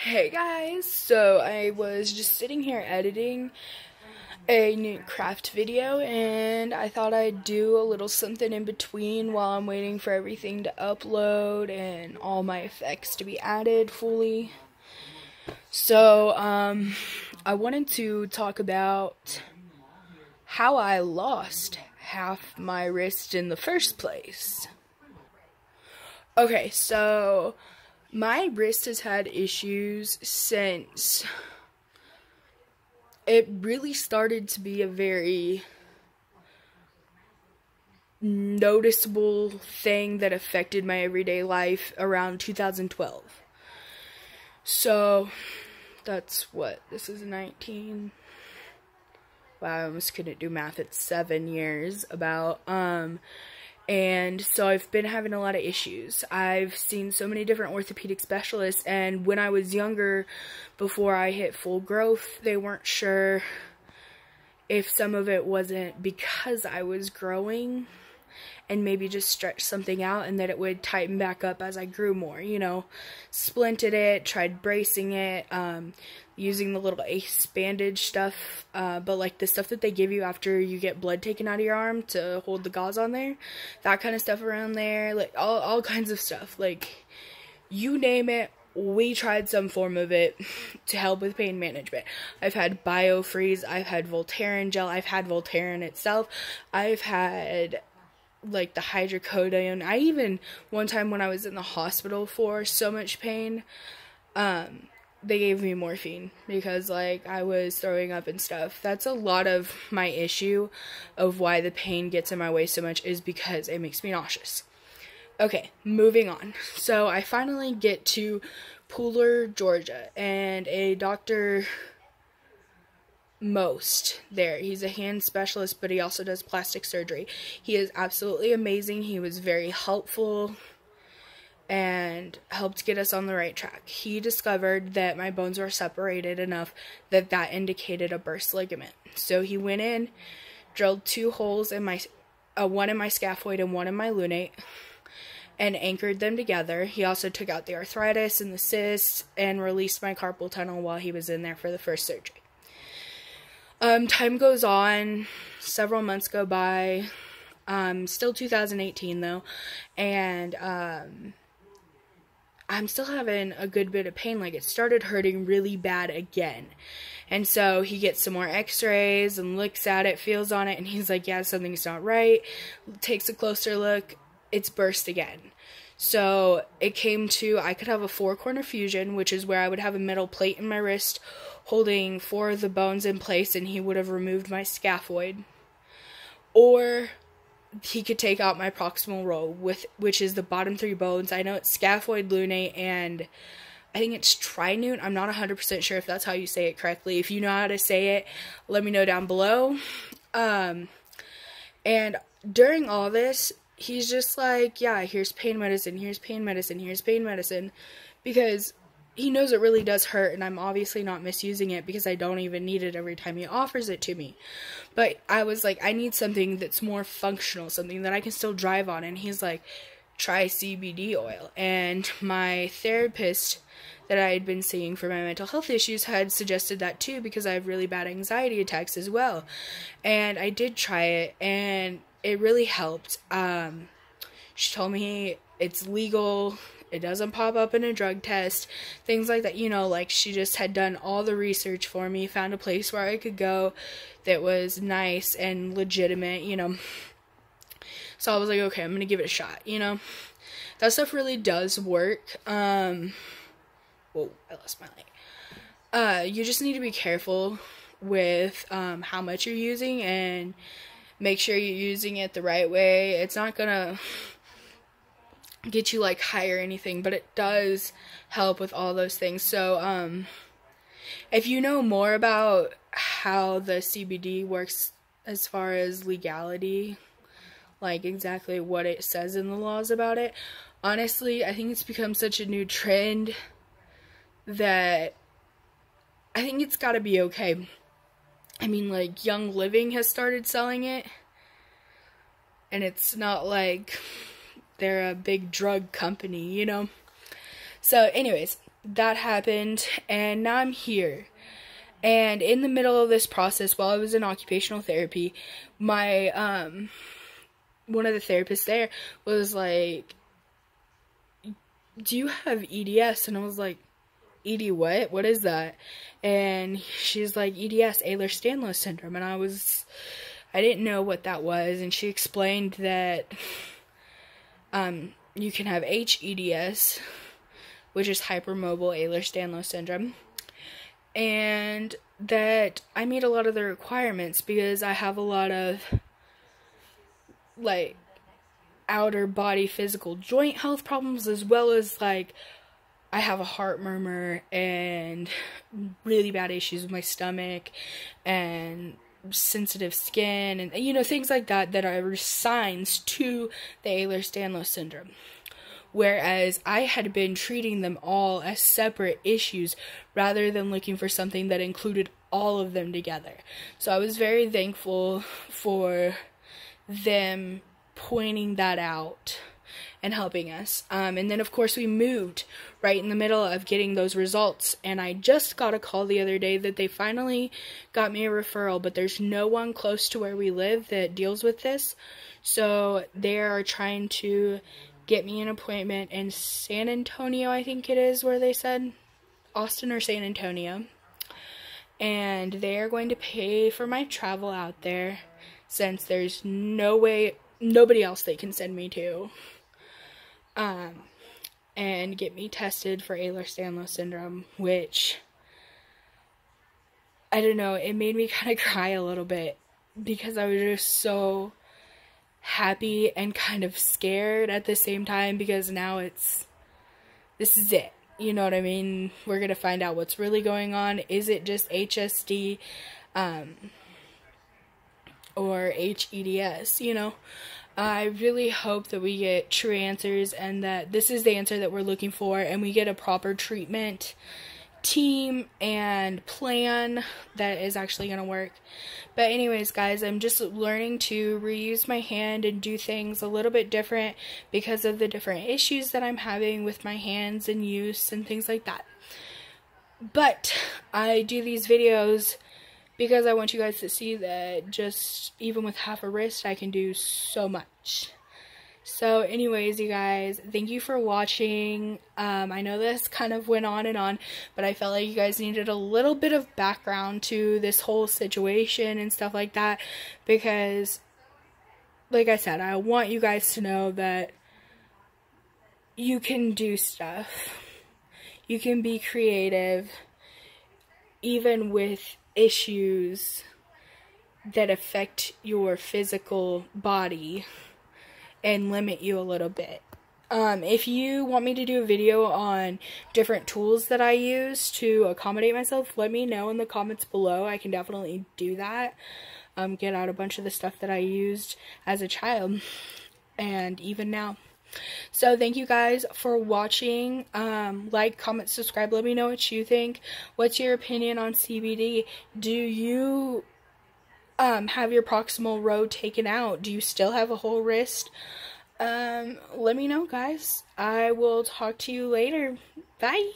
Hey guys, so I was just sitting here editing a new craft video and I thought I'd do a little something in between while I'm waiting for everything to upload and all my effects to be added fully. So, I wanted to talk about how I lost half my wrist in the first place. Okay, so my wrist has had issues since it really started to be a very noticeable thing that affected my everyday life around 2012. So, that's what, this is 19. Wow, I almost couldn't do math. It's 7 years about, and so I've been having a lot of issues. I've seen so many different orthopedic specialists, and when I was younger, before I hit full growth, they weren't sure if some of it wasn't because I was growing and maybe just stretch something out and that it would tighten back up as I grew more, you know. Splinted it, tried bracing it, using the little ace bandage stuff, but like the stuff that they give you after you get blood taken out of your arm to hold the gauze on there, that kind of stuff around there, like all kinds of stuff, like you name it, we tried some form of it to help with pain management. I've had BioFreeze, I've had Voltaren gel, I've had Voltaren itself, I've had like the hydrocodone. I even, one time when I was in the hospital for so much pain, they gave me morphine because like I was throwing up and stuff. That's a lot of my issue of why the pain gets in my way so much, is because it makes me nauseous. Okay, moving on. So I finally get to Pooler, Georgia, and a Dr. Most there. He's a hand specialist, but he also does plastic surgery. He is absolutely amazing. He was very helpful and helped get us on the right track. He discovered that my bones were separated enough that that indicated a burst ligament. So he went in, drilled 2 holes in my, one in my scaphoid and one in my lunate, and anchored them together. He also took out the arthritis and the cysts and released my carpal tunnel while he was in there for the first surgery. Time goes on, several months go by, still 2018 though, and, I'm still having a good bit of pain. Like, it started hurting really bad again. And so he gets some more x-rays and looks at it, feels on it, and he's like, yeah, something's not right. Takes a closer look, it's burst again. So it came to, I could have a 4-corner fusion, which is where I would have a metal plate in my wrist holding 4 of the bones in place, and he would have removed my scaphoid. Or he could take out my proximal row, which is the bottom 3 bones. I know it's scaphoid, lunate, and I think it's trinute. I'm not 100% sure if that's how you say it correctly. If you know how to say it, let me know down below. And during all this, he's just like, yeah, here's pain medicine, here's pain medicine, here's pain medicine, because he knows it really does hurt, and I'm obviously not misusing it because I don't even need it every time he offers it to me. But I was like, I need something that's more functional, something that I can still drive on, and he's like, try CBD oil. And my therapist that I had been seeing for my mental health issues had suggested that too, because I have really bad anxiety attacks as well. And I did try it, and it really helped. She told me it's legal, it doesn't pop up in a drug test, things like that, you know, like she just had done all the research for me, found a place where I could go that was nice and legitimate, you know. So I was like, okay, I'm gonna give it a shot, you know. That stuff really does work. Whoa, I lost my light. You just need to be careful with how much you're using, and make sure you're using it the right way. It's not gonna get you like high or anything, but it does help with all those things. So if you know more about how the CBD works as far as legality, like exactly what it says in the laws about it, honestly, I think it's become such a new trend that I think it's gotta be okay. I mean, like, Young Living has started selling it, and it's not like they're a big drug company, you know? So, anyways, that happened, and now I'm here. And in the middle of this process, while I was in occupational therapy, my one of the therapists there was like, "Do you have EDS?" And I was like, "ED what? What is that?" And she's like, "EDS, Ehlers-Danlos syndrome." And I didn't know what that was. And she explained that you can have HEDS, which is hypermobile Ehlers-Danlos syndrome, and that I meet a lot of the requirements because I have a lot of like outer body physical joint health problems, as well as like I have a heart murmur and really bad issues with my stomach and sensitive skin and, you know, things like that that are signs to the Ehlers-Danlos syndrome. Whereas I had been treating them all as separate issues rather than looking for something that included all of them together. So I was very thankful for them pointing that out and helping us. And then, of course, we moved right in the middle of getting those results. And I just got a call the other day that they finally got me a referral, but there's no one close to where we live that deals with this. So they are trying to get me an appointment in San Antonio, I think it is where they said. Austin or San Antonio. And they are going to pay for my travel out there since there's nobody else they can send me to. And get me tested for Ehlers-Danlos syndrome, which, I don't know, it made me kind of cry a little bit because I was just so happy and kind of scared at the same time, because now this is it. You know what I mean? We're going to find out what's really going on. Is it just HSD, or HEDS, you know? I really hope that we get true answers and that this is the answer that we're looking for and we get a proper treatment team and plan that is actually going to work. But anyways, guys, I'm just learning to reuse my hand and do things a little bit different because of the different issues that I'm having with my hands and use and things like that. But I do these videos because I want you guys to see that just even with half a wrist, I can do so much. So anyways, you guys, thank you for watching. I know this kind of went on and on, but I felt like you guys needed a little bit of background to this whole situation and stuff like that, because, like I said, I want you guys to know that you can do stuff. You can be creative, even with issues that affect your physical body and limit you a little bit. If you want me to do a video on different tools that I use to accommodate myself, let me know in the comments below. I can definitely do that. Get out a bunch of the stuff that I used as a child and even now. So thank you guys for watching. Like, comment, subscribe. Let me know what you think. What's your opinion on CBD? Do you have your proximal row taken out? Do you still have a whole wrist? Let me know, guys. I will talk to you later. Bye.